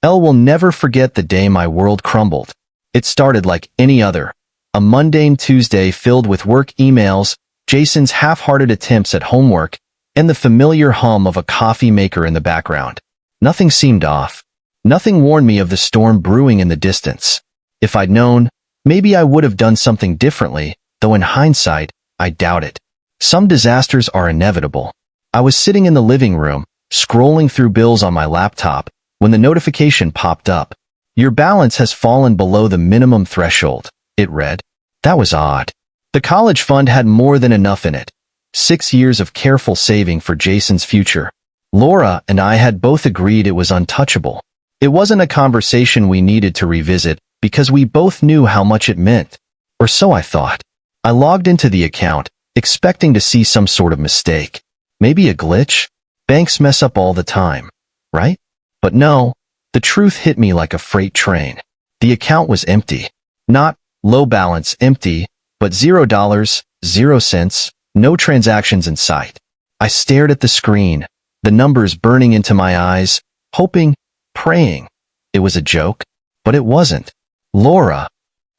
Elle will never forget the day my world crumbled. It started like any other. A mundane Tuesday filled with work emails, Jason's half-hearted attempts at homework, and the familiar hum of a coffee maker in the background. Nothing seemed off. Nothing warned me of the storm brewing in the distance. If I'd known, maybe I would have done something differently, though in hindsight, I doubt it. Some disasters are inevitable. I was sitting in the living room, scrolling through bills on my laptop, when the notification popped up. Your balance has fallen below the minimum threshold, it read. That was odd. The college fund had more than enough in it. 6 years of careful saving for Jason's future. Laura and I had both agreed it was untouchable. It wasn't a conversation we needed to revisit because we both knew how much it meant. Or so I thought. I logged into the account, expecting to see some sort of mistake. Maybe a glitch? Banks mess up all the time, right? But no, the truth hit me like a freight train. The account was empty. Not low balance empty, but $0, 0 cents, no transactions in sight. I stared at the screen, the numbers burning into my eyes, hoping, praying. It was a joke, but it wasn't. Laura.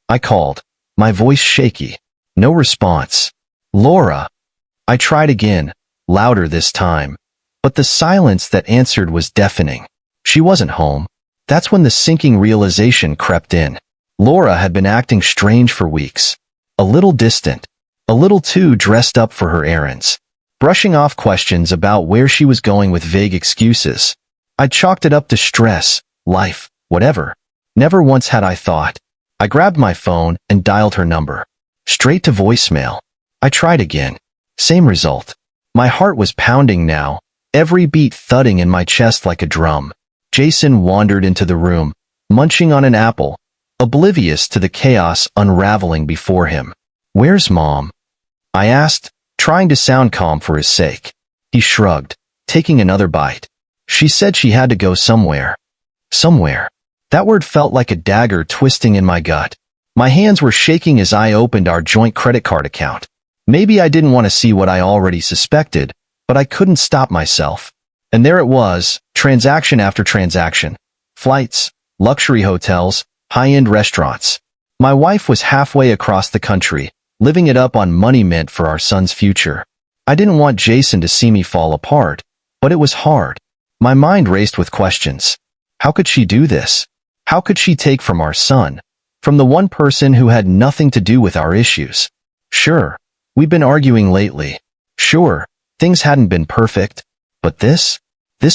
I called, my voice shaky. No response. Laura. I tried again, louder this time, but the silence that answered was deafening. She wasn't home. That's when the sinking realization crept in. Laura had been acting strange for weeks. A little distant. A little too dressed up for her errands. Brushing off questions about where she was going with vague excuses. I chalked it up to stress, life, whatever. Never once had I thought. I grabbed my phone and dialed her number. Straight to voicemail. I tried again. Same result. My heart was pounding now, every beat thudding in my chest like a drum. Jason wandered into the room, munching on an apple, oblivious to the chaos unraveling before him. Where's Mom? I asked, trying to sound calm for his sake. He shrugged, taking another bite. She said she had to go somewhere. Somewhere. That word felt like a dagger twisting in my gut. My hands were shaking as I opened our joint credit card account. Maybe I didn't want to see what I already suspected, but I couldn't stop myself. And there it was, transaction after transaction. Flights, luxury hotels, high-end restaurants. My wife was halfway across the country, living it up on money meant for our son's future. I didn't want Jason to see me fall apart, but it was hard. My mind raced with questions. How could she do this? How could she take from our son? From the one person who had nothing to do with our issues? Sure, we'd been arguing lately. Sure, things hadn't been perfect. But this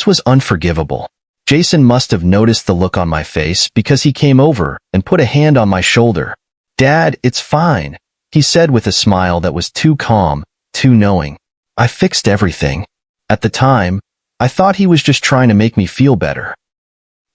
was unforgivable. Jason must have noticed the look on my face because he came over and put a hand on my shoulder. Dad, it's fine, he said with a smile that was too calm, too knowing. I fixed everything. At the time, I thought he was just trying to make me feel better.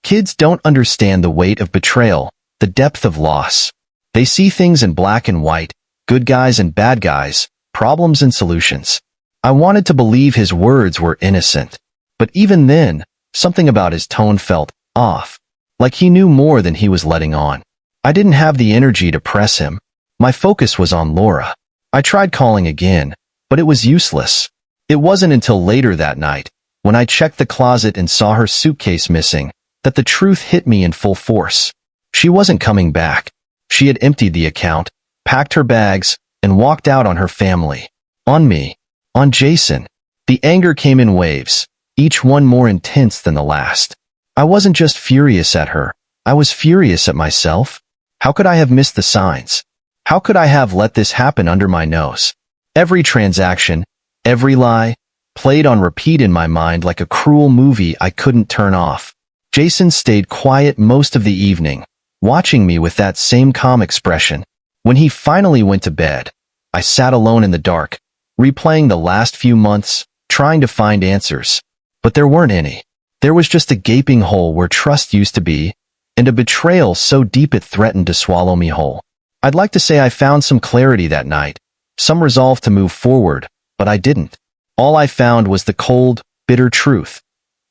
Kids don't understand the weight of betrayal, the depth of loss. They see things in black and white, good guys and bad guys, problems and solutions. I wanted to believe his words were innocent. But even then, something about his tone felt off, like he knew more than he was letting on. I didn't have the energy to press him. My focus was on Laura. I tried calling again, but it was useless. It wasn't until later that night, when I checked the closet and saw her suitcase missing, that the truth hit me in full force. She wasn't coming back. She had emptied the account, packed her bags, and walked out on her family. On me. On Jason. The anger came in waves, each one more intense than the last. I wasn't just furious at her. I was furious at myself. How could I have missed the signs? How could I have let this happen under my nose? Every transaction, every lie, played on repeat in my mind like a cruel movie I couldn't turn off. Jason stayed quiet most of the evening, watching me with that same calm expression. When he finally went to bed, I sat alone in the dark, replaying the last few months, trying to find answers. But there weren't any. There was just a gaping hole where trust used to be, and a betrayal so deep it threatened to swallow me whole. I'd like to say I found some clarity that night, some resolve to move forward, but I didn't. All I found was the cold, bitter truth.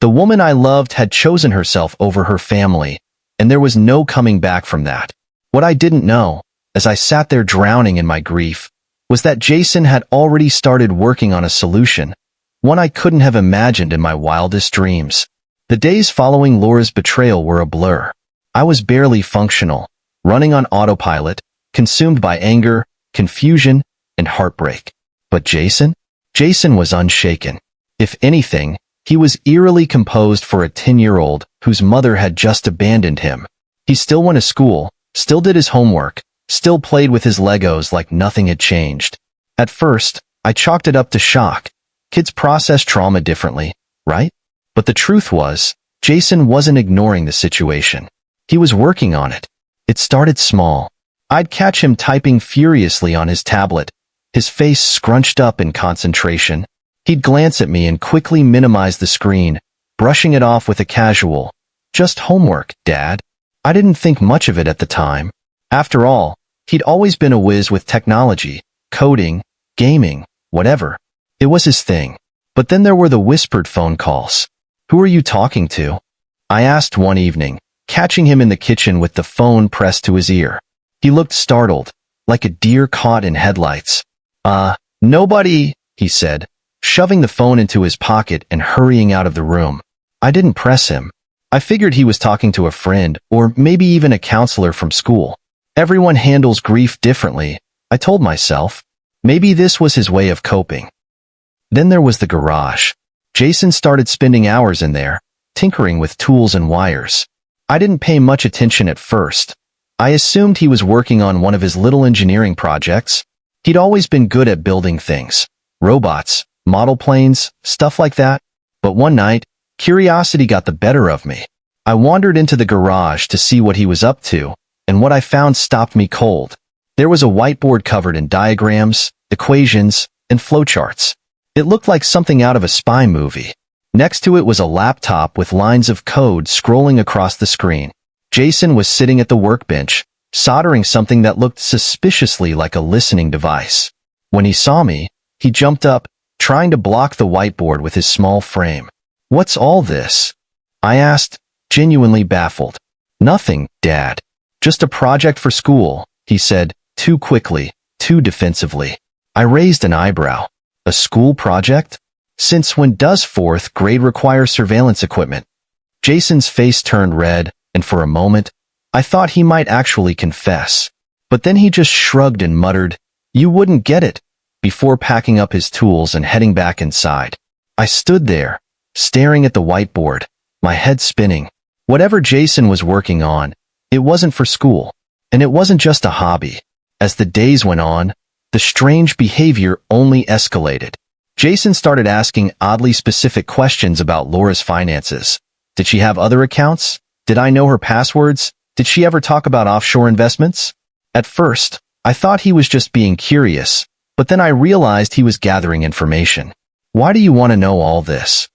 The woman I loved had chosen herself over her family, and there was no coming back from that. What I didn't know, as I sat there drowning in my grief, was that Jason had already started working on a solution, one I couldn't have imagined in my wildest dreams. The days following Laura's betrayal were a blur. I was barely functional, running on autopilot, consumed by anger, confusion, and heartbreak. But Jason? Jason was unshaken. If anything, he was eerily composed for a 10-year-old whose mother had just abandoned him. He still went to school, still did his homework, still played with his Legos like nothing had changed. At first, I chalked it up to shock. Kids process trauma differently, right? But the truth was, Jason wasn't ignoring the situation. He was working on it. It started small. I'd catch him typing furiously on his tablet, his face scrunched up in concentration. He'd glance at me and quickly minimize the screen, brushing it off with a casual, "Just homework, Dad." I didn't think much of it at the time. After all, he'd always been a whiz with technology, coding, gaming, whatever. It was his thing. But then there were the whispered phone calls. "Who are you talking to?" I asked one evening, catching him in the kitchen with the phone pressed to his ear. He looked startled, like a deer caught in headlights. Nobody," he said, shoving the phone into his pocket and hurrying out of the room. I didn't press him. I figured he was talking to a friend, or maybe even a counselor from school. Everyone handles grief differently, I told myself. Maybe this was his way of coping. Then there was the garage. Jason started spending hours in there, tinkering with tools and wires. I didn't pay much attention at first. I assumed he was working on one of his little engineering projects. He'd always been good at building things. Robots, model planes, stuff like that. But one night, curiosity got the better of me. I wandered into the garage to see what he was up to, and what I found stopped me cold. There was a whiteboard covered in diagrams, equations, and flowcharts. It looked like something out of a spy movie. Next to it was a laptop with lines of code scrolling across the screen. Jason was sitting at the workbench, soldering something that looked suspiciously like a listening device. When he saw me, he jumped up, trying to block the whiteboard with his small frame. "What's all this?" I asked, genuinely baffled. "Nothing, Dad. Just a project for school," he said, too quickly, too defensively. I raised an eyebrow. "A school project? Since when does 4th grade require surveillance equipment?" Jason's face turned red, and for a moment, I thought he might actually confess. But then he just shrugged and muttered, "You wouldn't get it," before packing up his tools and heading back inside. I stood there, staring at the whiteboard, my head spinning. Whatever Jason was working on, it wasn't for school, and it wasn't just a hobby. As the days went on, the strange behavior only escalated. Jason started asking oddly specific questions about Laura's finances. Did she have other accounts? Did I know her passwords? Did she ever talk about offshore investments? At first, I thought he was just being curious, but then I realized he was gathering information. "Why do you want to know all this?"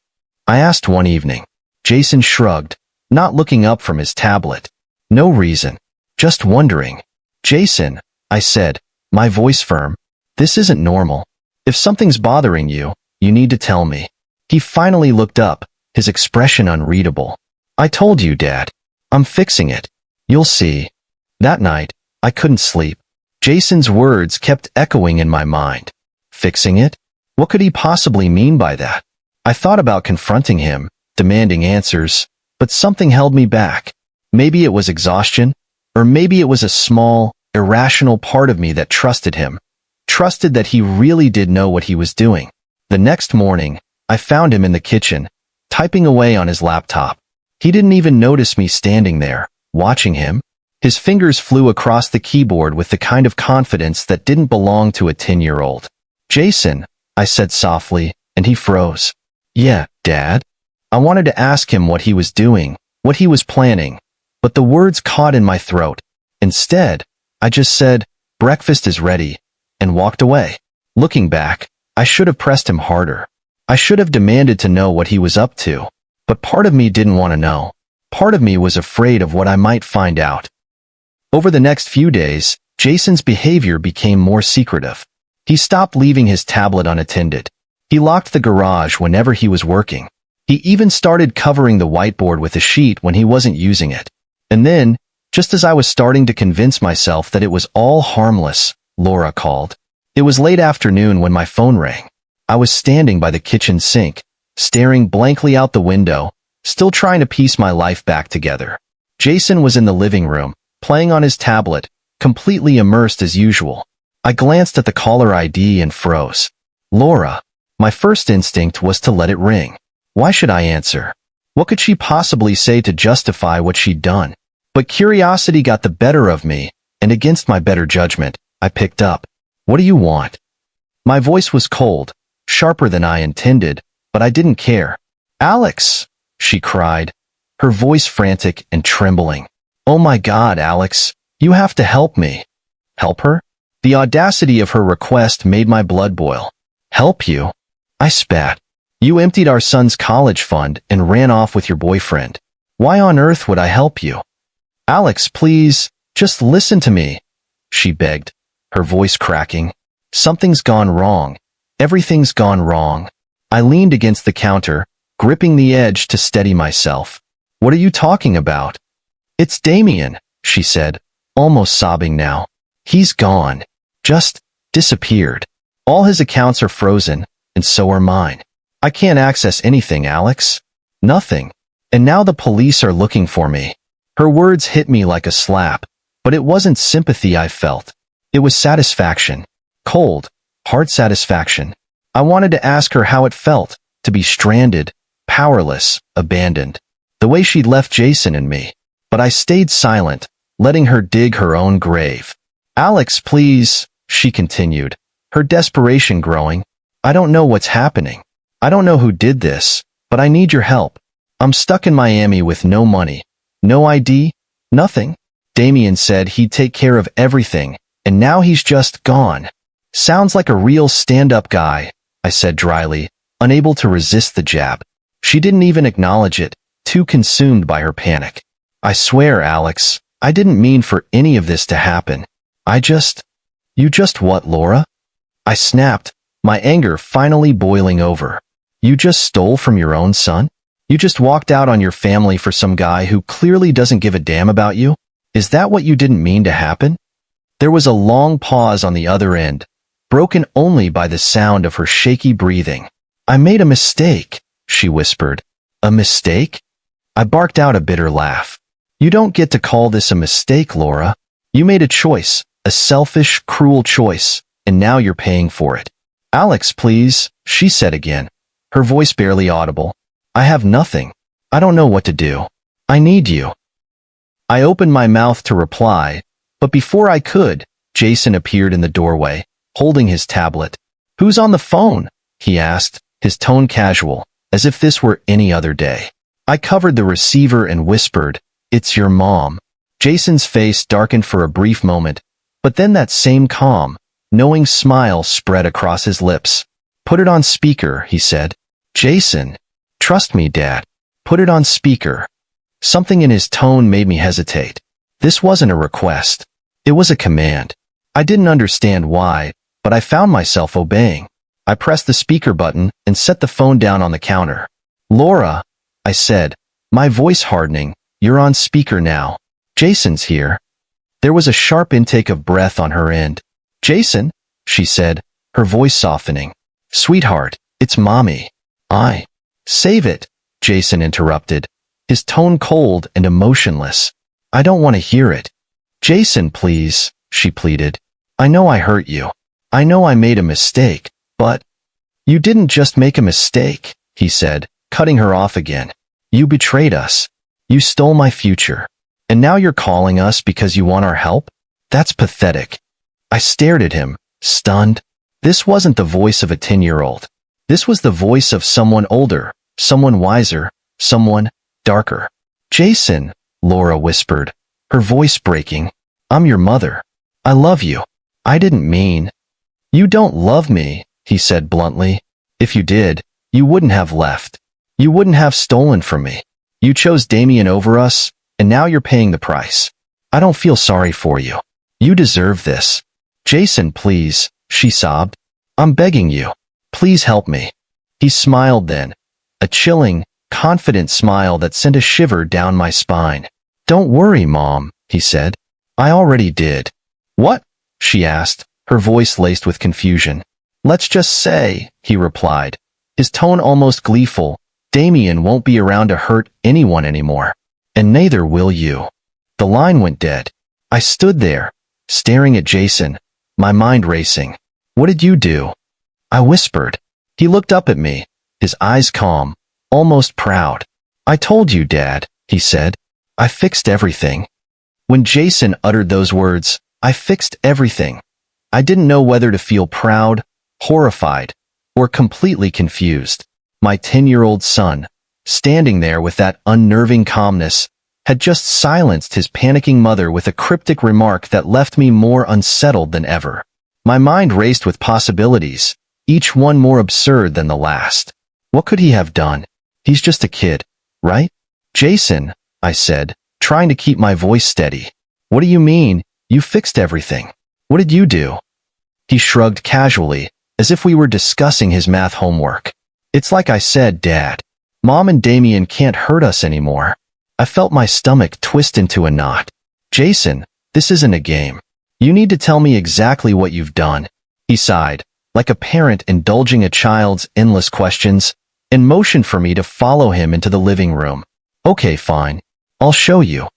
I asked one evening. Jason shrugged, not looking up from his tablet. "No reason. Just wondering." "Jason," I said, my voice firm, "this isn't normal. If something's bothering you, you need to tell me." He finally looked up, his expression unreadable. "I told you, Dad. I'm fixing it. You'll see." That night, I couldn't sleep. Jason's words kept echoing in my mind. Fixing it? What could he possibly mean by that? I thought about confronting him, demanding answers, but something held me back. Maybe it was exhaustion, or maybe it was a small, irrational part of me that trusted him, trusted that he really did know what he was doing. The next morning, I found him in the kitchen, typing away on his laptop. He didn't even notice me standing there, watching him. His fingers flew across the keyboard with the kind of confidence that didn't belong to a 10-year-old. "Jason," I said softly, and he froze. "Yeah, Dad?" I wanted to ask him what he was doing, what he was planning, but the words caught in my throat. Instead, I just said, "Breakfast is ready," and walked away. Looking back, I should have pressed him harder. I should have demanded to know what he was up to. But part of me didn't want to know. Part of me was afraid of what I might find out. Over the next few days, Jason's behavior became more secretive. He stopped leaving his tablet unattended. He locked the garage whenever he was working. He even started covering the whiteboard with a sheet when he wasn't using it. And then, just as I was starting to convince myself that it was all harmless, Laura called. It was late afternoon when my phone rang. I was standing by the kitchen sink, staring blankly out the window, still trying to piece my life back together. Jason was in the living room, playing on his tablet, completely immersed as usual. I glanced at the caller ID and froze. Laura. My first instinct was to let it ring. Why should I answer? What could she possibly say to justify what she'd done? But curiosity got the better of me, and against my better judgment, I picked up. What do you want? My voice was cold, sharper than I intended, but I didn't care. Alex, she cried, her voice frantic and trembling. Oh my God, Alex, you have to help me. Help her? The audacity of her request made my blood boil. Help you? I spat. You emptied our son's college fund and ran off with your boyfriend. Why on earth would I help you? Alex, please, just listen to me, she begged, her voice cracking. Something's gone wrong. Everything's gone wrong. I leaned against the counter, gripping the edge to steady myself. What are you talking about? It's Damien, she said, almost sobbing now. He's gone. Just disappeared. All his accounts are frozen, and so are mine. I can't access anything, Alex. Nothing. And now the police are looking for me. Her words hit me like a slap, but it wasn't sympathy I felt. It was satisfaction. Cold, hard satisfaction. I wanted to ask her how it felt to be stranded, powerless, abandoned, the way she'd left Jason and me. But I stayed silent, letting her dig her own grave. Alex, please, she continued, her desperation growing. I don't know what's happening. I don't know who did this, but I need your help. I'm stuck in Miami with no money, no ID, nothing. Damien said he'd take care of everything, and now he's just gone. Sounds like a real stand-up guy, I said dryly, unable to resist the jab. She didn't even acknowledge it, too consumed by her panic. I swear, Alex, I didn't mean for any of this to happen. You just what, Laura? I snapped, my anger finally boiling over. You just stole from your own son? You just walked out on your family for some guy who clearly doesn't give a damn about you? Is that what you didn't mean to happen? There was a long pause on the other end, broken only by the sound of her shaky breathing. I made a mistake, she whispered. A mistake? I barked out a bitter laugh. You don't get to call this a mistake, Laura. You made a choice, a selfish, cruel choice, and now you're paying for it. Alex, please, she said again, her voice barely audible. I have nothing. I don't know what to do. I need you. I opened my mouth to reply, but before I could, Jason appeared in the doorway, holding his tablet. Who's on the phone? He asked, his tone casual, as if this were any other day. I covered the receiver and whispered, It's your mom. Jason's face darkened for a brief moment, but then that same calm, knowing smile spread across his lips. Put it on speaker, he said. Jason. Trust me, Dad. Put it on speaker. Something in his tone made me hesitate. This wasn't a request. It was a command. I didn't understand why, but I found myself obeying. I pressed the speaker button and set the phone down on the counter. Laura, I said, my voice hardening, you're on speaker now. Jason's here. There was a sharp intake of breath on her end. Jason, she said, her voice softening. Sweetheart, it's Mommy. Save it, Jason interrupted, his tone cold and emotionless. I don't want to hear it. Jason, please, she pleaded. I know I hurt you. I know I made a mistake, but... You didn't just make a mistake, he said, cutting her off again. You betrayed us. You stole my future. And now you're calling us because you want our help? That's pathetic. I stared at him, stunned. This wasn't the voice of a 10-year-old. This was the voice of someone older, someone wiser, someone darker. Jason, Laura whispered, her voice breaking. I'm your mother. I love you. I didn't mean. You don't love me, he said bluntly. If you did, you wouldn't have left. You wouldn't have stolen from me. You chose Damien over us, and now you're paying the price. I don't feel sorry for you. You deserve this. Jason, please, she sobbed. I'm begging you. Please help me. He smiled then, a chilling, confident smile that sent a shiver down my spine. Don't worry, Mom, he said. I already did. What? She asked, her voice laced with confusion. Let's just say, he replied, his tone almost gleeful, Damien won't be around to hurt anyone anymore. And neither will you. The line went dead. I stood there, staring at Jason, my mind racing. What did you do? I whispered. He looked up at me, his eyes calm, almost proud. I told you, Dad, he said. I fixed everything. When Jason uttered those words, I fixed everything. I didn't know whether to feel proud, horrified, or completely confused. My 10-year-old son, standing there with that unnerving calmness, had just silenced his panicking mother with a cryptic remark that left me more unsettled than ever. My mind raced with possibilities, each one more absurd than the last. What could he have done? He's just a kid, right? Jason, I said, trying to keep my voice steady. What do you mean, you fixed everything? What did you do? He shrugged casually, as if we were discussing his math homework. It's like I said, Dad. Mom and Damien can't hurt us anymore. I felt my stomach twist into a knot. Jason, this isn't a game. You need to tell me exactly what you've done. He sighed, like a parent indulging a child's endless questions, and motioned for me to follow him into the living room. Okay, fine. I'll show you.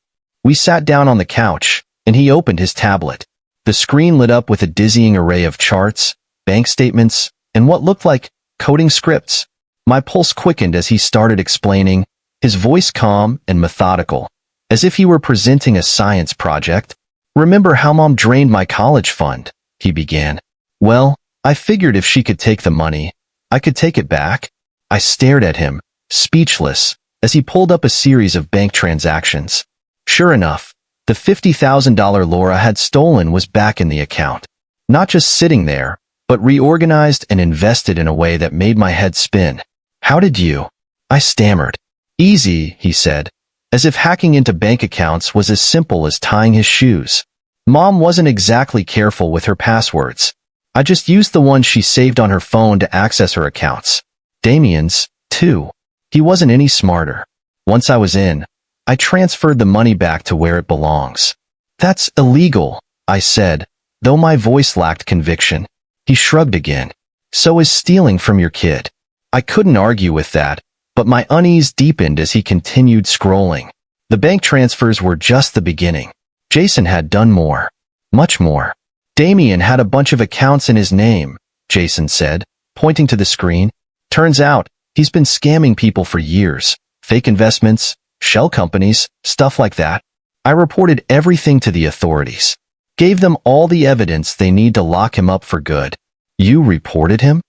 We sat down on the couch, and he opened his tablet. The screen lit up with a dizzying array of charts, bank statements, and what looked like coding scripts. My pulse quickened as he started explaining, his voice calm and methodical, as if he were presenting a science project. Remember how Mom drained my college fund, he began. Well, I figured if she could take the money, I could take it back. I stared at him, speechless, as he pulled up a series of bank transactions. Sure enough, the $50,000 Laura had stolen was back in the account. Not just sitting there, but reorganized and invested in a way that made my head spin. How did you? I stammered. Easy, he said, as if hacking into bank accounts was as simple as tying his shoes. Mom wasn't exactly careful with her passwords. I just used the one she saved on her phone to access her accounts. Damien's, too. He wasn't any smarter. Once I was in, I transferred the money back to where it belongs. That's illegal, I said, though my voice lacked conviction. He shrugged again. So is stealing from your kid. I couldn't argue with that, but my unease deepened as he continued scrolling. The bank transfers were just the beginning. Jason had done more. Much more. Damien had a bunch of accounts in his name, Jason said, pointing to the screen. Turns out, he's been scamming people for years. Fake investments, shell companies, stuff like that. I reported everything to the authorities. Gave them all the evidence they need to lock him up for good. You reported him?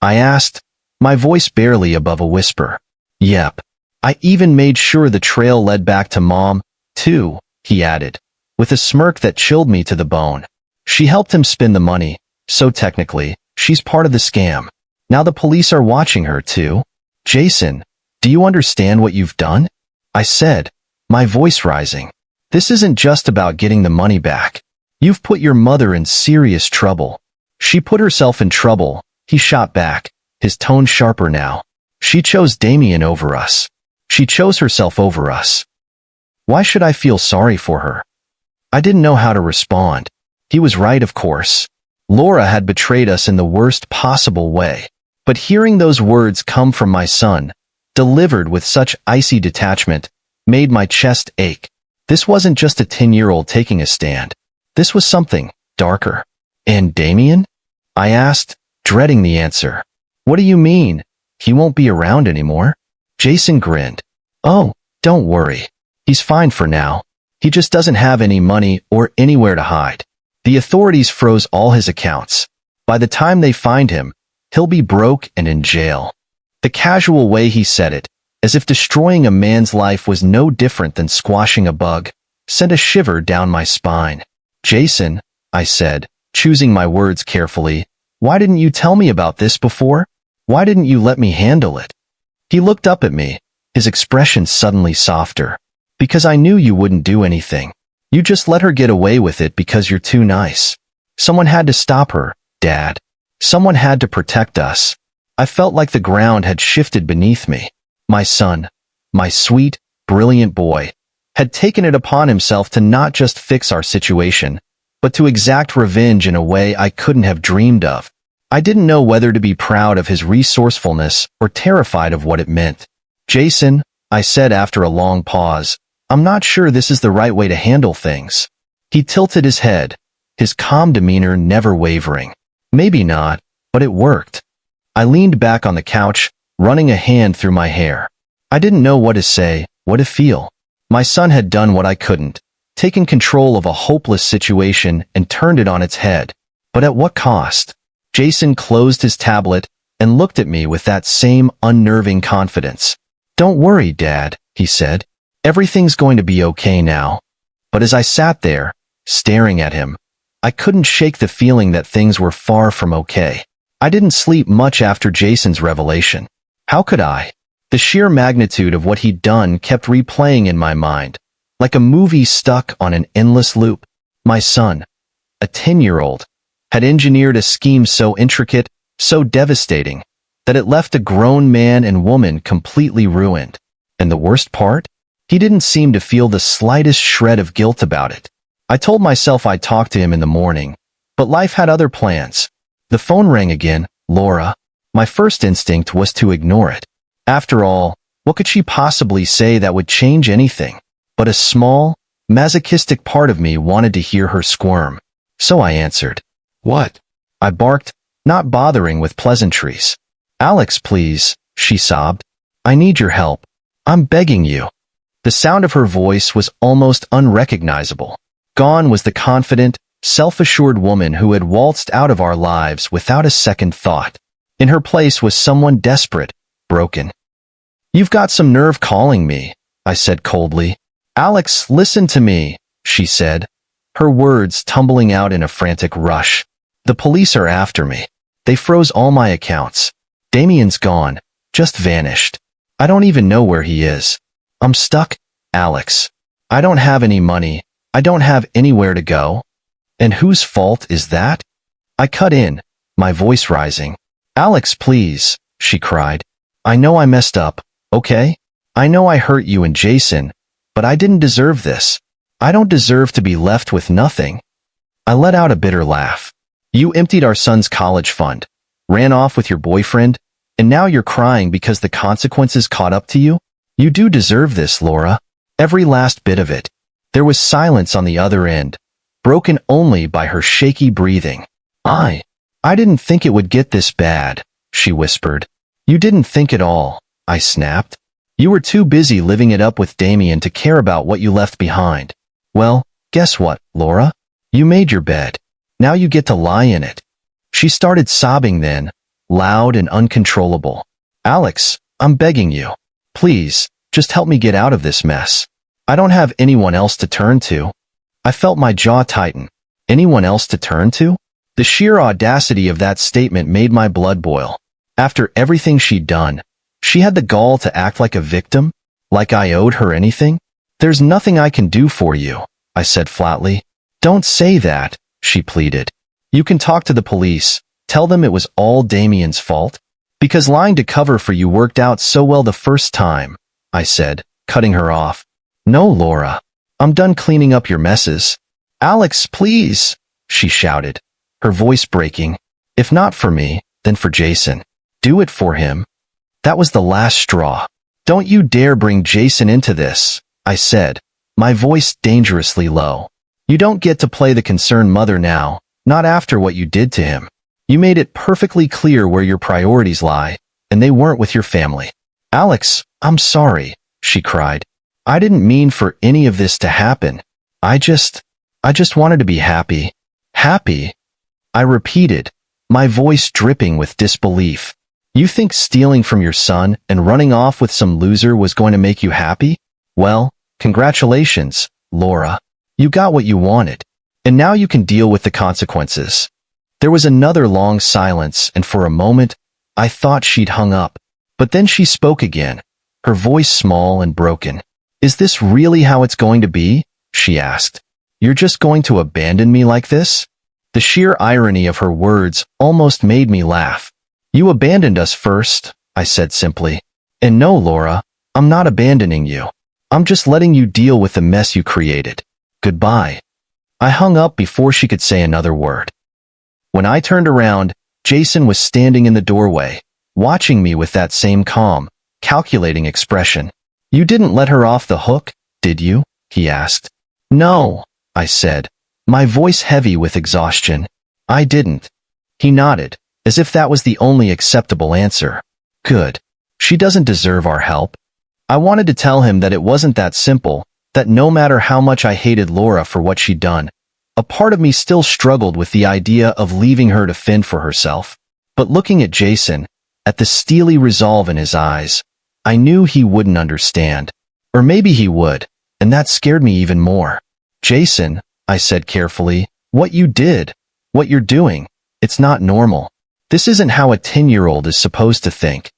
I asked, my voice barely above a whisper. Yep. I even made sure the trail led back to Mom, too, he added, with a smirk that chilled me to the bone. She helped him spend the money, so technically, she's part of the scam. Now the police are watching her, too. Jason, do you understand what you've done? I said, my voice rising. This isn't just about getting the money back. You've put your mother in serious trouble. She put herself in trouble, he shot back, his tone sharper now. She chose Damien over us. She chose herself over us. Why should I feel sorry for her? I didn't know how to respond. He was right, of course. Laura had betrayed us in the worst possible way. But hearing those words come from my son, delivered with such icy detachment, made my chest ache. This wasn't just a 10-year-old taking a stand. This was something darker. And Damien? I asked, dreading the answer. What do you mean? He won't be around anymore? Jason grinned. Oh, don't worry. He's fine for now. He just doesn't have any money or anywhere to hide. The authorities froze all his accounts. By the time they find him, he'll be broke and in jail. The casual way he said it, as if destroying a man's life was no different than squashing a bug, sent a shiver down my spine. Jason, I said, choosing my words carefully, why didn't you tell me about this before? Why didn't you let me handle it? He looked up at me, his expression suddenly softer. Because I knew you wouldn't do anything. You just let her get away with it because you're too nice. Someone had to stop her, Dad. Someone had to protect us. I felt like the ground had shifted beneath me. My son, my sweet, brilliant boy, had taken it upon himself to not just fix our situation, but to exact revenge in a way I couldn't have dreamed of. I didn't know whether to be proud of his resourcefulness or terrified of what it meant. Jason, I said after a long pause, I'm not sure this is the right way to handle things. He tilted his head, his calm demeanor never wavering. Maybe not, but it worked. I leaned back on the couch, running a hand through my hair. I didn't know what to say, what to feel. My son had done what I couldn't, taken control of a hopeless situation and turned it on its head. But at what cost? Jason closed his tablet and looked at me with that same unnerving confidence. Don't worry, Dad, he said. Everything's going to be okay now. But as I sat there, staring at him, I couldn't shake the feeling that things were far from okay. I didn't sleep much after Jason's revelation. How could I? The sheer magnitude of what he'd done kept replaying in my mind, like a movie stuck on an endless loop. My son, a 10-year-old, had engineered a scheme so intricate, so devastating, that it left a grown man and woman completely ruined. And the worst part? He didn't seem to feel the slightest shred of guilt about it. I told myself I'd talk to him in the morning, but life had other plans. The phone rang again, Laura. My first instinct was to ignore it. After all, what could she possibly say that would change anything? But a small, masochistic part of me wanted to hear her squirm. So I answered. What? I barked, not bothering with pleasantries. Alex, please, she sobbed. I need your help. I'm begging you. The sound of her voice was almost unrecognizable. Gone was the confident, self-assured woman who had waltzed out of our lives without a second thought. In her place was someone desperate, broken. You've got some nerve calling me, I said coldly. Alex, listen to me, she said, her words tumbling out in a frantic rush. The police are after me. They froze all my accounts. Damien's gone, just vanished. I don't even know where he is. I'm stuck, Alex. I don't have any money. I don't have anywhere to go. And whose fault is that? I cut in, my voice rising. Alex, please, she cried. I know I messed up, okay? I know I hurt you and Jason, but I didn't deserve this. I don't deserve to be left with nothing. I let out a bitter laugh. You emptied our son's college fund, ran off with your boyfriend, and now you're crying because the consequences caught up to you? You do deserve this, Laura. Every last bit of it. There was silence on the other end, broken only by her shaky breathing. I didn't think it would get this bad, she whispered. You didn't think at all, I snapped. You were too busy living it up with Damien to care about what you left behind. Well, guess what, Laura? You made your bed. Now you get to lie in it. She started sobbing then, loud and uncontrollable. Alex, I'm begging you. Please, just help me get out of this mess. I don't have anyone else to turn to. I felt my jaw tighten. Anyone else to turn to? The sheer audacity of that statement made my blood boil. After everything she'd done, she had the gall to act like a victim? Like I owed her anything? There's nothing I can do for you, I said flatly. Don't say that, she pleaded. You can talk to the police. Tell them it was all Damien's fault. Because lying to cover for you worked out so well the first time, I said, cutting her off. No, Laura. I'm done cleaning up your messes. Alex, please, she shouted, her voice breaking. If not for me, then for Jason. Do it for him. That was the last straw. Don't you dare bring Jason into this, I said, my voice dangerously low. You don't get to play the concerned mother now, not after what you did to him. You made it perfectly clear where your priorities lie, and they weren't with your family. Alex, I'm sorry, she cried. I didn't mean for any of this to happen. I just wanted to be happy. Happy? I repeated, my voice dripping with disbelief. You think stealing from your son and running off with some loser was going to make you happy? Well, congratulations, Laura. You got what you wanted. And now you can deal with the consequences. There was another long silence, and for a moment, I thought she'd hung up. But then she spoke again, her voice small and broken. Is this really how it's going to be? She asked. You're just going to abandon me like this? The sheer irony of her words almost made me laugh. You abandoned us first, I said simply. And no, Laura, I'm not abandoning you. I'm just letting you deal with the mess you created. Goodbye. I hung up before she could say another word. When I turned around, Jason was standing in the doorway, watching me with that same calm, calculating expression. You didn't let her off the hook, did you? He asked. No, I said, my voice heavy with exhaustion. I didn't. He nodded, as if that was the only acceptable answer. Good. She doesn't deserve our help. I wanted to tell him that it wasn't that simple, that no matter how much I hated Laura for what she'd done, a part of me still struggled with the idea of leaving her to fend for herself. But looking at Jason, at the steely resolve in his eyes, I knew he wouldn't understand. Or maybe he would, and that scared me even more. Jason, I said carefully, what you did, what you're doing, it's not normal. This isn't how a 10-year-old is supposed to think.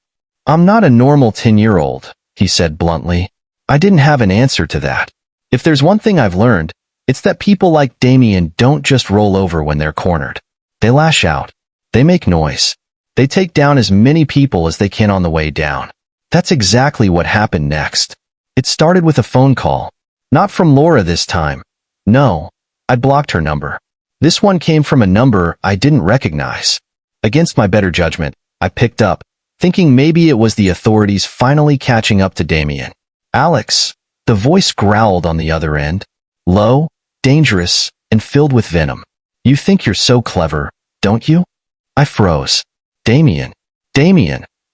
I'm not a normal 10-year-old, he said bluntly. I didn't have an answer to that. If there's one thing I've learned, it's that people like Damien don't just roll over when they're cornered. They lash out. They make noise. They take down as many people as they can on the way down. That's exactly what happened next. It started with a phone call. Not from Laura this time. No, I'd blocked her number. This one came from a number I didn't recognize. Against my better judgment, I picked up, thinking maybe it was the authorities finally catching up to Damien. Alex, the voice growled on the other end. Low, dangerous, and filled with venom. You think you're so clever, don't you? I froze. Damien,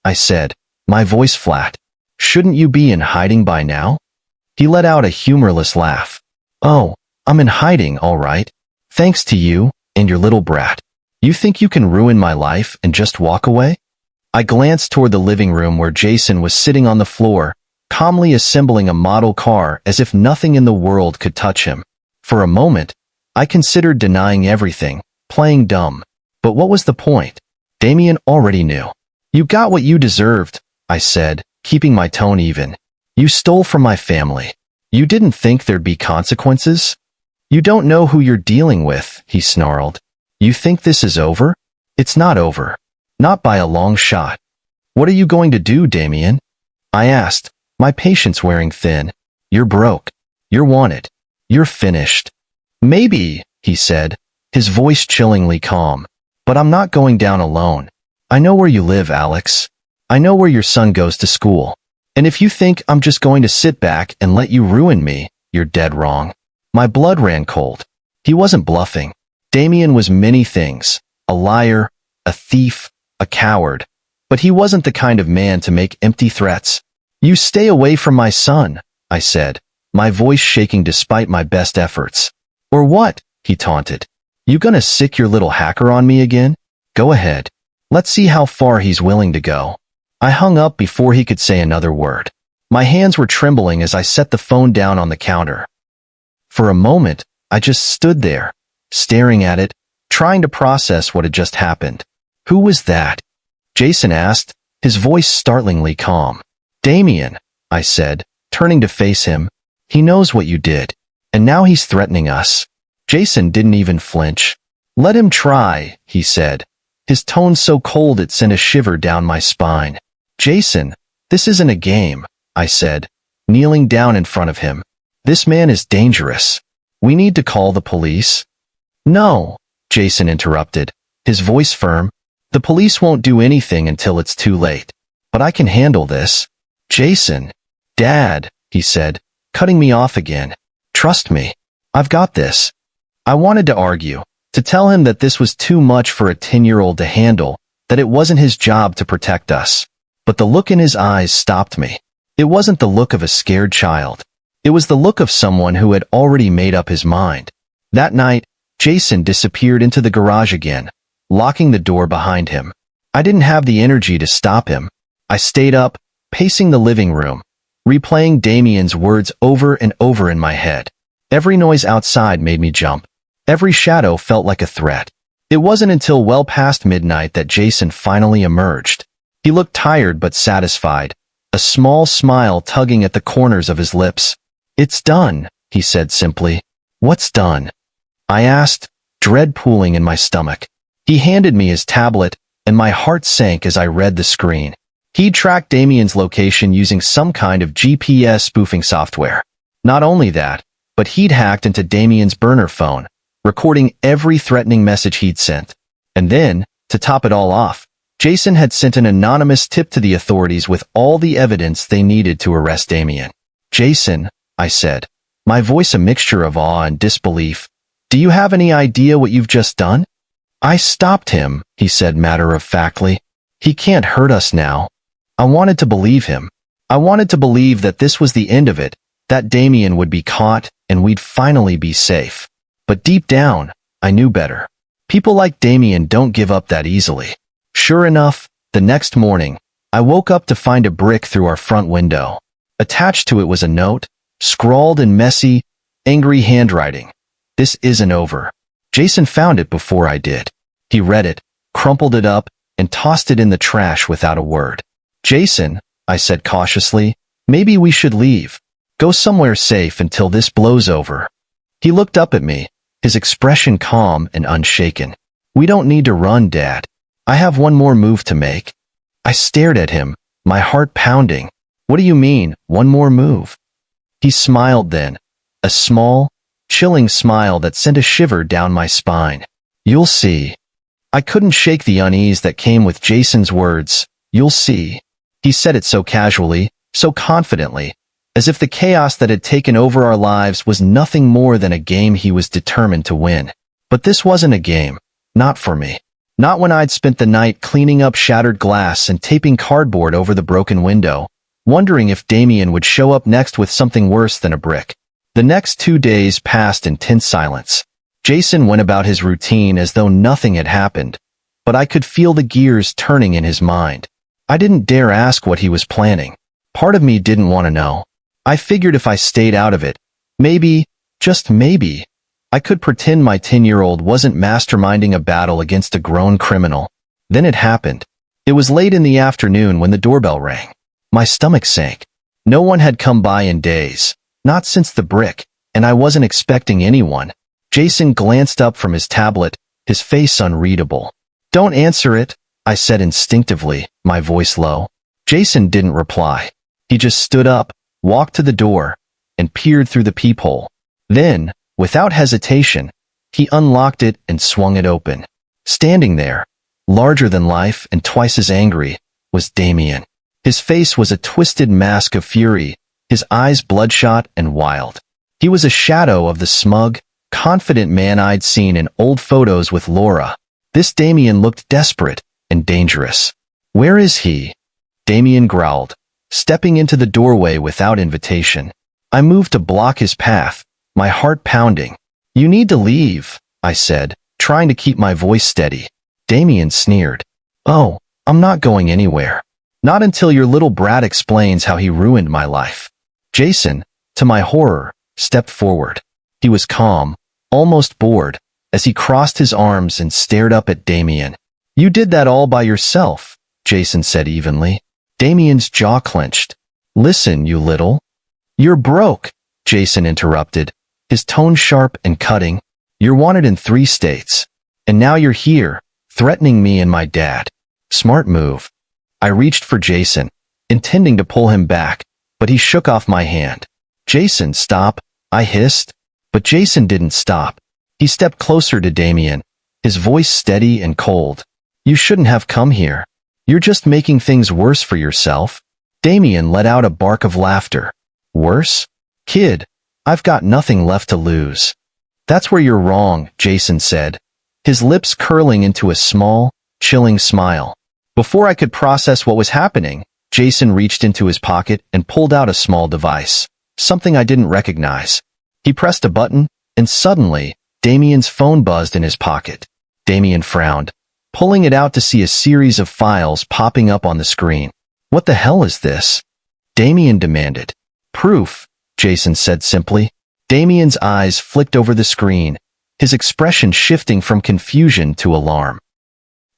I said, my voice flat. Shouldn't you be in hiding by now? He let out a humorless laugh. Oh, I'm in hiding, all right. Thanks to you and your little brat. You think you can ruin my life and just walk away? I glanced toward the living room where Jason was sitting on the floor, calmly assembling a model car as if nothing in the world could touch him. For a moment, I considered denying everything, playing dumb. But what was the point? Damien already knew. You got what you deserved, I said, keeping my tone even. You stole from my family. You didn't think there'd be consequences? You don't know who you're dealing with, he snarled. You think this is over? It's not over. Not by a long shot. What are you going to do, Damien? I asked, my patience wearing thin. You're broke. You're wanted. You're finished. Maybe, he said, his voice chillingly calm. But I'm not going down alone. I know where you live, Alex. I know where your son goes to school. And if you think I'm just going to sit back and let you ruin me, you're dead wrong. My blood ran cold. He wasn't bluffing. Damien was many things. A liar, a thief, a coward. But he wasn't the kind of man to make empty threats. You stay away from my son, I said, my voice shaking despite my best efforts. Or what? He taunted. You gonna sick your little hacker on me again? Go ahead. Let's see how far he's willing to go. I hung up before he could say another word. My hands were trembling as I set the phone down on the counter. For a moment, I just stood there, staring at it, trying to process what had just happened. Who was that? Jason asked, his voice startlingly calm. Damien, I said, turning to face him. He knows what you did. And now he's threatening us. Jason didn't even flinch. Let him try, he said, his tone so cold it sent a shiver down my spine. Jason, this isn't a game, I said, kneeling down in front of him. This man is dangerous. We need to call the police. No, Jason interrupted, his voice firm. The police won't do anything until it's too late. But I can handle this. Jason. Dad, he said, cutting me off again. Trust me. I've got this. I wanted to argue, to tell him that this was too much for a 10-year-old to handle, that it wasn't his job to protect us. But the look in his eyes stopped me. It wasn't the look of a scared child. It was the look of someone who had already made up his mind. That night, Jason disappeared into the garage again, locking the door behind him. I didn't have the energy to stop him. I stayed up, pacing the living room, replaying Damien's words over and over in my head. Every noise outside made me jump. Every shadow felt like a threat. It wasn't until well past midnight that Jason finally emerged. He looked tired but satisfied, a small smile tugging at the corners of his lips. It's done, he said simply. What's done? I asked, dread pooling in my stomach. He handed me his tablet, and my heart sank as I read the screen. He'd tracked Damien's location using some kind of GPS spoofing software. Not only that, but he'd hacked into Damien's burner phone, recording every threatening message he'd sent. And then, to top it all off, Jason had sent an anonymous tip to the authorities with all the evidence they needed to arrest Damien. "Jason," I said, my voice a mixture of awe and disbelief, "do you have any idea what you've just done?" "I stopped him," he said matter-of-factly. "He can't hurt us now." I wanted to believe him. I wanted to believe that this was the end of it, that Damien would be caught and we'd finally be safe. But deep down, I knew better. People like Damien don't give up that easily. Sure enough, the next morning, I woke up to find a brick through our front window. Attached to it was a note, scrawled in messy, angry handwriting. "This isn't over." Jason found it before I did. He read it, crumpled it up, and tossed it in the trash without a word. "Jason," I said cautiously, "maybe we should leave. Go somewhere safe until this blows over." He looked up at me, his expression calm and unshaken. "We don't need to run, Dad. I have one more move to make." I stared at him, my heart pounding. "What do you mean, one more move?" He smiled then, a small, chilling smile that sent a shiver down my spine. "You'll see." I couldn't shake the unease that came with Jason's words, "You'll see." He said it so casually, so confidently, as if the chaos that had taken over our lives was nothing more than a game he was determined to win. But this wasn't a game, not for me. Not when I'd spent the night cleaning up shattered glass and taping cardboard over the broken window, wondering if Damien would show up next with something worse than a brick. The next 2 days passed in tense silence. Jason went about his routine as though nothing had happened, but I could feel the gears turning in his mind. I didn't dare ask what he was planning. Part of me didn't want to know. I figured if I stayed out of it, maybe, just maybe, I could pretend my 10-year-old wasn't masterminding a battle against a grown criminal. Then it happened. It was late in the afternoon when the doorbell rang. My stomach sank. No one had come by in days, not since the brick, and I wasn't expecting anyone. Jason glanced up from his tablet, his face unreadable. "Don't answer it," I said instinctively, my voice low. Jason didn't reply. He just stood up, walked to the door, and peered through the peephole. Then, without hesitation, he unlocked it and swung it open. Standing there, larger than life and twice as angry, was Damien. His face was a twisted mask of fury, his eyes bloodshot and wild. He was a shadow of the smug, confident man I'd seen in old photos with Laura. This Damien looked desperate and dangerous. "Where is he?" Damien growled, stepping into the doorway without invitation. I moved to block his path, my heart pounding. "You need to leave," I said, trying to keep my voice steady. Damien sneered. "Oh, I'm not going anywhere. Not until your little brat explains how he ruined my life." Jason, to my horror, stepped forward. He was calm, almost bored, as he crossed his arms and stared up at Damien. "You did that all by yourself," Jason said evenly. Damien's jaw clenched. "Listen, you little—" "You're broke," Jason interrupted, his tone sharp and cutting. "You're wanted in 3 states. And now you're here, threatening me and my dad. Smart move." I reached for Jason, intending to pull him back, but he shook off my hand. "Jason, stop," I hissed. But Jason didn't stop. He stepped closer to Damien, his voice steady and cold. "You shouldn't have come here. You're just making things worse for yourself." Damien let out a bark of laughter. "Worse? Kid, I've got nothing left to lose." "That's where you're wrong," Jason said, his lips curling into a small, chilling smile. Before I could process what was happening, Jason reached into his pocket and pulled out a small device, something I didn't recognize. He pressed a button, and suddenly, Damien's phone buzzed in his pocket. Damien frowned, pulling it out to see a series of files popping up on the screen. "What the hell is this?" Damien demanded. "Proof," Jason said simply. Damien's eyes flicked over the screen, his expression shifting from confusion to alarm.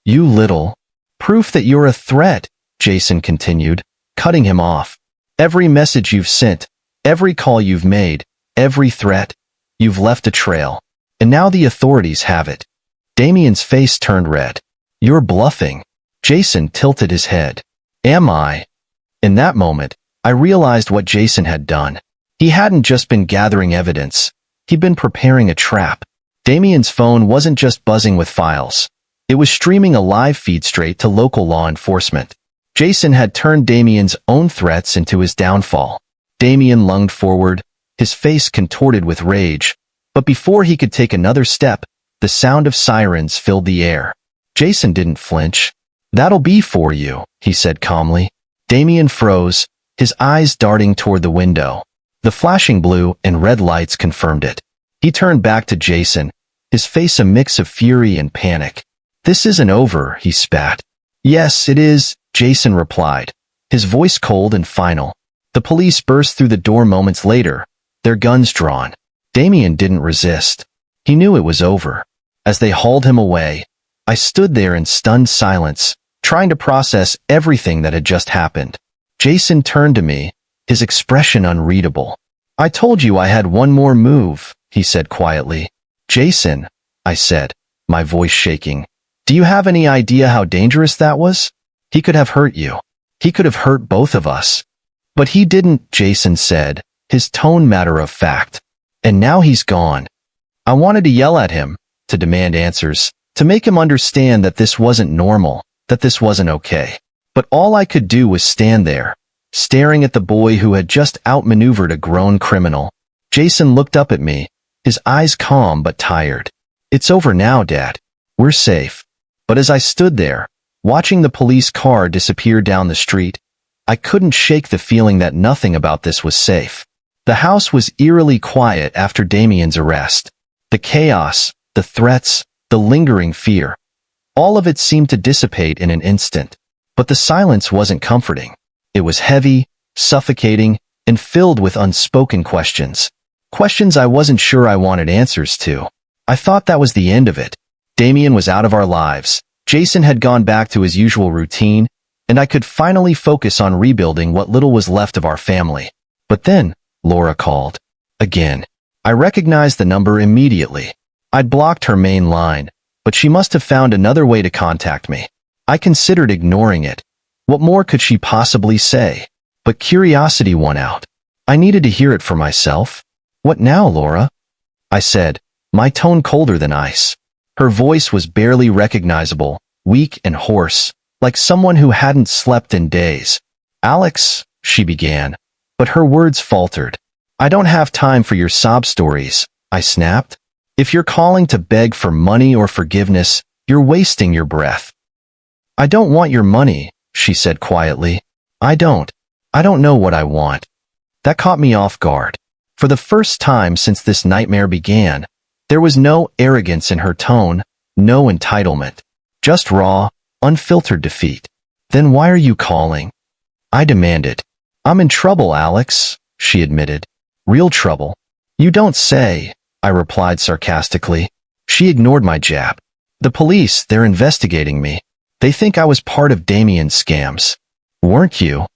"You little—" "Proof that you're a threat," Jason continued, cutting him off. "Every message you've sent, every call you've made, every threat, you've left a trail. And now the authorities have it." Damien's face turned red. "You're bluffing." Jason tilted his head. "Am I?" In that moment, I realized what Jason had done. He hadn't just been gathering evidence. He'd been preparing a trap. Damien's phone wasn't just buzzing with files. It was streaming a live feed straight to local law enforcement. Jason had turned Damien's own threats into his downfall. Damien lunged forward, his face contorted with rage. But before he could take another step, the sound of sirens filled the air. Jason didn't flinch. "That'll be for you," he said calmly. Damien froze, his eyes darting toward the window. The flashing blue and red lights confirmed it. He turned back to Jason, his face a mix of fury and panic. "This isn't over," he spat. "Yes, it is," Jason replied, his voice cold and final. The police burst through the door moments later, their guns drawn. Damien didn't resist. He knew it was over. As they hauled him away, I stood there in stunned silence, trying to process everything that had just happened. Jason turned to me, his expression unreadable. "I told you I had one more move," he said quietly. "Jason," I said, my voice shaking, "do you have any idea how dangerous that was? He could have hurt you. He could have hurt both of us." "But he didn't," Jason said, his tone matter of fact. "And now he's gone." I wanted to yell at him, to demand answers, to make him understand that this wasn't normal, that this wasn't okay. But all I could do was stand there, staring at the boy who had just outmaneuvered a grown criminal. Jason looked up at me, his eyes calm but tired. "It's over now, Dad. We're safe." But as I stood there, watching the police car disappear down the street, I couldn't shake the feeling that nothing about this was safe. The house was eerily quiet after Damien's arrest. The chaos, the threats, the lingering fear. All of it seemed to dissipate in an instant. But the silence wasn't comforting. It was heavy, suffocating, and filled with unspoken questions. Questions I wasn't sure I wanted answers to. I thought that was the end of it. Damien was out of our lives. Jason had gone back to his usual routine, and I could finally focus on rebuilding what little was left of our family. But then, Laura called. Again. I recognized the number immediately. I'd blocked her main line, but she must have found another way to contact me. I considered ignoring it. What more could she possibly say? But curiosity won out. I needed to hear it for myself. "What now, Laura?" I said, my tone colder than ice. Her voice was barely recognizable, weak and hoarse, like someone who hadn't slept in days. "Alex," she began, but her words faltered. "I don't have time for your sob stories," I snapped. "If you're calling to beg for money or forgiveness, you're wasting your breath." "I don't want your money," she said quietly. I don't know what I want." That caught me off guard. For the first time since this nightmare began, there was no arrogance in her tone, no entitlement. Just raw, unfiltered defeat. "Then why are you calling?" I demanded. "I'm in trouble, Alex," she admitted. "Real trouble." "You don't say," I replied sarcastically. She ignored my jab. "The police, they're investigating me. They think I was part of Damien's scams." "Weren't you?"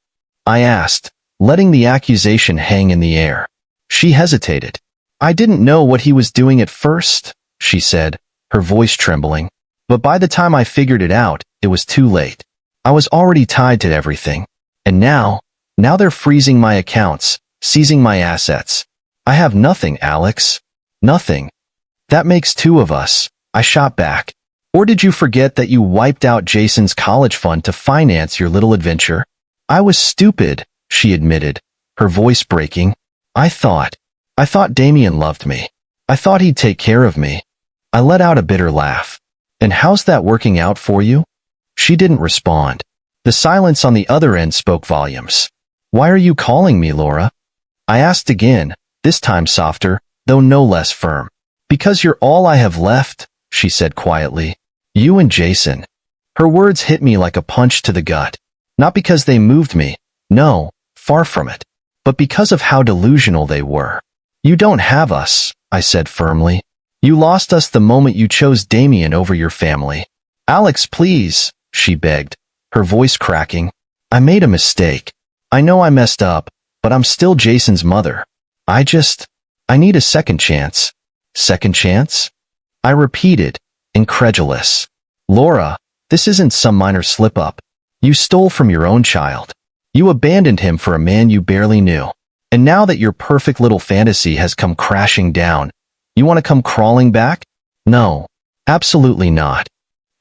I asked, letting the accusation hang in the air. She hesitated. "I didn't know what he was doing at first," she said, her voice trembling. "But by the time I figured it out, it was too late. I was already tied to everything. And now they're freezing my accounts, seizing my assets. I have nothing, Alex. Nothing." "That makes two of us," I shot back. "Or did you forget that you wiped out Jason's college fund to finance your little adventure?" "I was stupid," she admitted, her voice breaking. I thought Damien loved me. I thought he'd take care of me." I let out a bitter laugh. "And how's that working out for you?" She didn't respond. The silence on the other end spoke volumes. "Why are you calling me, Laura?" I asked again, this time softer, though no less firm. "Because you're all I have left," she said quietly. "You and Jason." Her words hit me like a punch to the gut. Not because they moved me. No, far from it. But because of how delusional they were. "You don't have us," I said firmly. "You lost us the moment you chose Damien over your family." "Alex, please," she begged, her voice cracking. "I made a mistake. I know I messed up, but I'm still Jason's mother. I need a second chance." "Second chance?" I repeated, incredulous. "Laura, this isn't some minor slip-up. You stole from your own child. You abandoned him for a man you barely knew. And now that your perfect little fantasy has come crashing down, you want to come crawling back? No, absolutely not."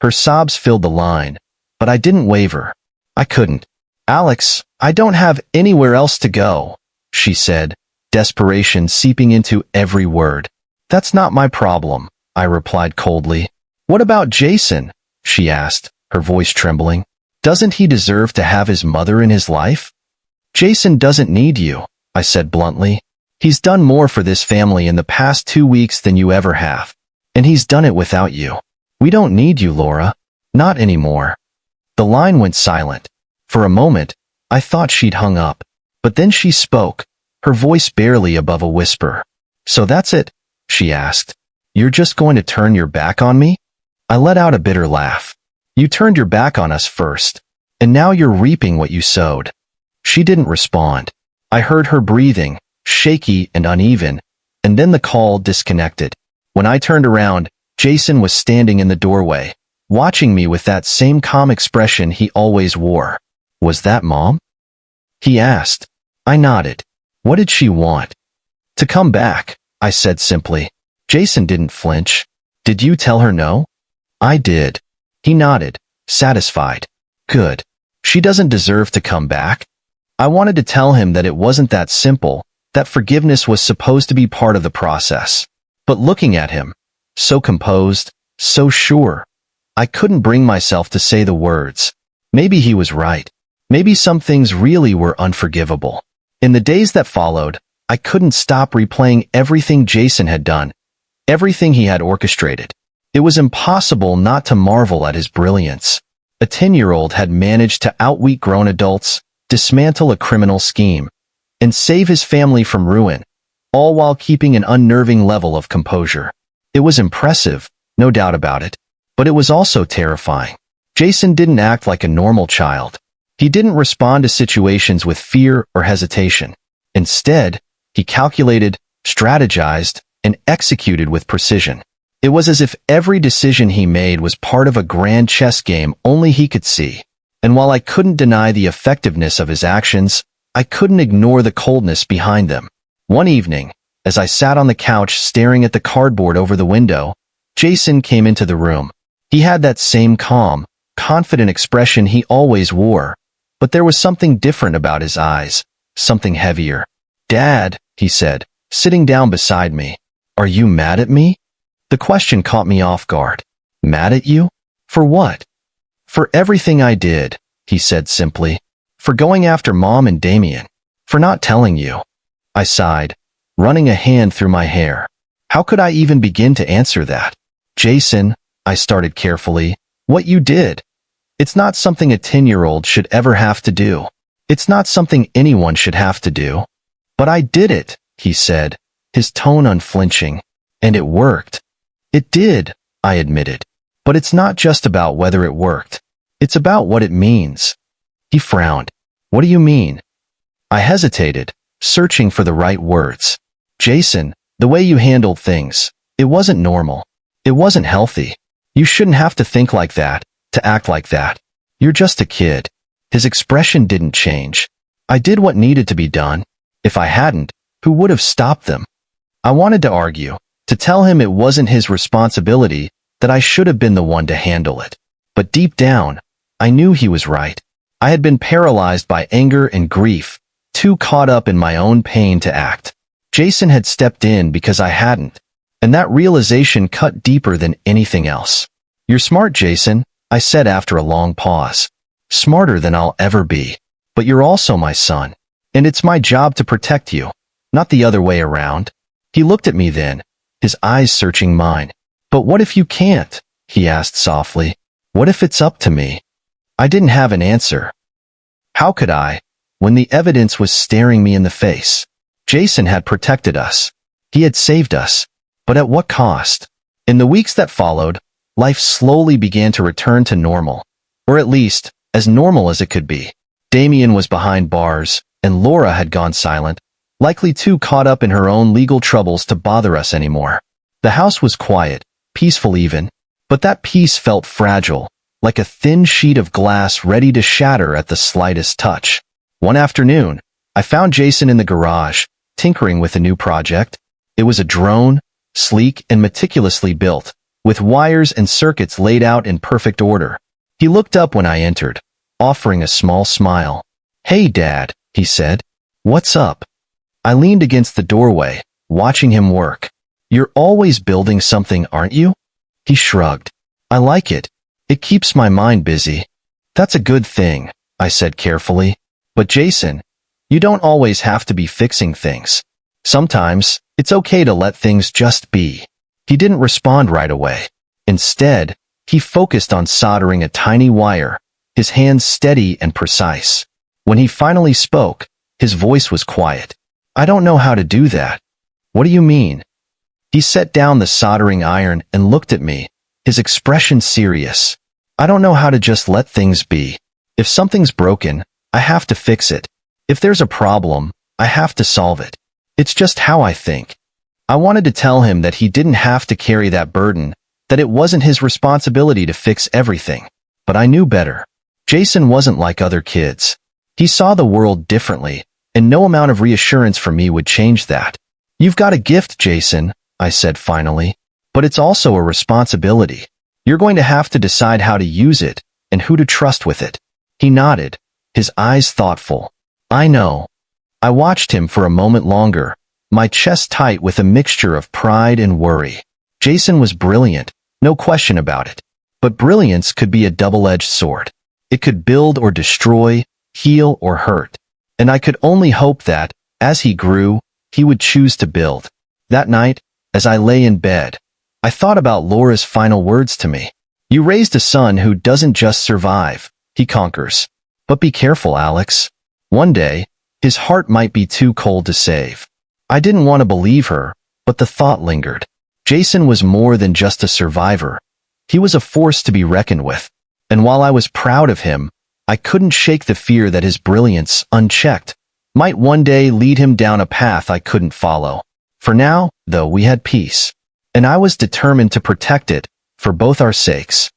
Her sobs filled the line, but I didn't waver. I couldn't. "Alex, I don't have anywhere else to go," she said, desperation seeping into every word. "That's not my problem," I replied coldly. "What about Jason?" she asked, her voice trembling. "Doesn't he deserve to have his mother in his life?" "Jason doesn't need you," I said bluntly. "He's done more for this family in the past 2 weeks than you ever have. And he's done it without you. We don't need you, Laura. Not anymore." The line went silent. For a moment, I thought she'd hung up. But then she spoke, her voice barely above a whisper. "So that's it?" she asked. "You're just going to turn your back on me?" I let out a bitter laugh. "You turned your back on us first, and now you're reaping what you sowed." She didn't respond. I heard her breathing, shaky and uneven, and then the call disconnected. When I turned around, Jason was standing in the doorway, watching me with that same calm expression he always wore. "Was that Mom?" he asked. I nodded. What did she want? "To come back," I said simply. Jason didn't flinch. "Did you tell her no?" "I did." He nodded, satisfied. "Good. She doesn't deserve to come back." I wanted to tell him that it wasn't that simple, that forgiveness was supposed to be part of the process. But looking at him, so composed, so sure, I couldn't bring myself to say the words. Maybe he was right. Maybe some things really were unforgivable. In the days that followed, I couldn't stop replaying everything Jason had done, everything he had orchestrated. It was impossible not to marvel at his brilliance. A 10-year-old had managed to outwit grown adults, dismantle a criminal scheme, and save his family from ruin, all while keeping an unnerving level of composure. It was impressive, no doubt about it, but it was also terrifying. Jason didn't act like a normal child. He didn't respond to situations with fear or hesitation. Instead, he calculated, strategized, and executed with precision. It was as if every decision he made was part of a grand chess game only he could see. And while I couldn't deny the effectiveness of his actions, I couldn't ignore the coldness behind them. One evening, as I sat on the couch staring at the cardboard over the window, Jason came into the room. He had that same calm, confident expression he always wore, but there was something different about his eyes, something heavier. "Dad," he said, sitting down beside me, "are you mad at me?" The question caught me off guard. "Mad at you? For what?" "For everything I did," he said simply. "For going after Mom and Damien. For not telling you." I sighed, running a hand through my hair. How could I even begin to answer that? "Jason," I started carefully, "what you did. It's not something a 10-year-old should ever have to do. It's not something anyone should have to do." "But I did it," he said, his tone unflinching. "And it worked." "It did," I admitted. "But it's not just about whether it worked. It's about what it means." He frowned. "What do you mean?" I hesitated, searching for the right words. "Jason, the way you handled things, it wasn't normal. It wasn't healthy. You shouldn't have to think like that, to act like that. You're just a kid." His expression didn't change. "I did what needed to be done. If I hadn't, who would have stopped them?" I wanted to argue, to tell him it wasn't his responsibility, that I should have been the one to handle it. But deep down, I knew he was right. I had been paralyzed by anger and grief, too caught up in my own pain to act. Jason had stepped in because I hadn't, and that realization cut deeper than anything else. "You're smart, Jason," I said after a long pause. "Smarter than I'll ever be. But you're also my son, and it's my job to protect you, not the other way around." He looked at me then, his eyes searching mine. "But what if you can't?" he asked softly. "What if it's up to me?" I didn't have an answer. How could I, when the evidence was staring me in the face? Jason had protected us. He had saved us. But at what cost? In the weeks that followed, life slowly began to return to normal, or at least, as normal as it could be. Damien was behind bars, and Laura had gone silent, likely too caught up in her own legal troubles to bother us anymore. The house was quiet, peaceful even, but that peace felt fragile, like a thin sheet of glass ready to shatter at the slightest touch. One afternoon, I found Jason in the garage, tinkering with a new project. It was a drone, sleek and meticulously built, with wires and circuits laid out in perfect order. He looked up when I entered, offering a small smile. "Hey, Dad," he said. "What's up?" I leaned against the doorway, watching him work. "You're always building something, aren't you?" He shrugged. "I like it. It keeps my mind busy." "That's a good thing," I said carefully. "But Jason, you don't always have to be fixing things. Sometimes, it's okay to let things just be." He didn't respond right away. Instead, he focused on soldering a tiny wire, his hands steady and precise. When he finally spoke, his voice was quiet. "I don't know how to do that." "What do you mean?" He set down the soldering iron and looked at me, his expression serious. "I don't know how to just let things be. If something's broken, I have to fix it. If there's a problem, I have to solve it. It's just how I think." I wanted to tell him that he didn't have to carry that burden, that it wasn't his responsibility to fix everything. But I knew better. Jason wasn't like other kids. He saw the world differently, and no amount of reassurance from me would change that. "You've got a gift, Jason," I said finally, "but it's also a responsibility. You're going to have to decide how to use it and who to trust with it." He nodded, his eyes thoughtful. "I know." I watched him for a moment longer, my chest tight with a mixture of pride and worry. Jason was brilliant, no question about it. But brilliance could be a double-edged sword. It could build or destroy, heal or hurt. And I could only hope that, as he grew, he would choose to build. That night, as I lay in bed, I thought about Laura's final words to me. "You raised a son who doesn't just survive, he conquers. But be careful, Alex. One day, his heart might be too cold to save." I didn't want to believe her, but the thought lingered. Jason was more than just a survivor. He was a force to be reckoned with. And while I was proud of him, I couldn't shake the fear that his brilliance, unchecked, might one day lead him down a path I couldn't follow. For now, though, we had peace. And I was determined to protect it, for both our sakes.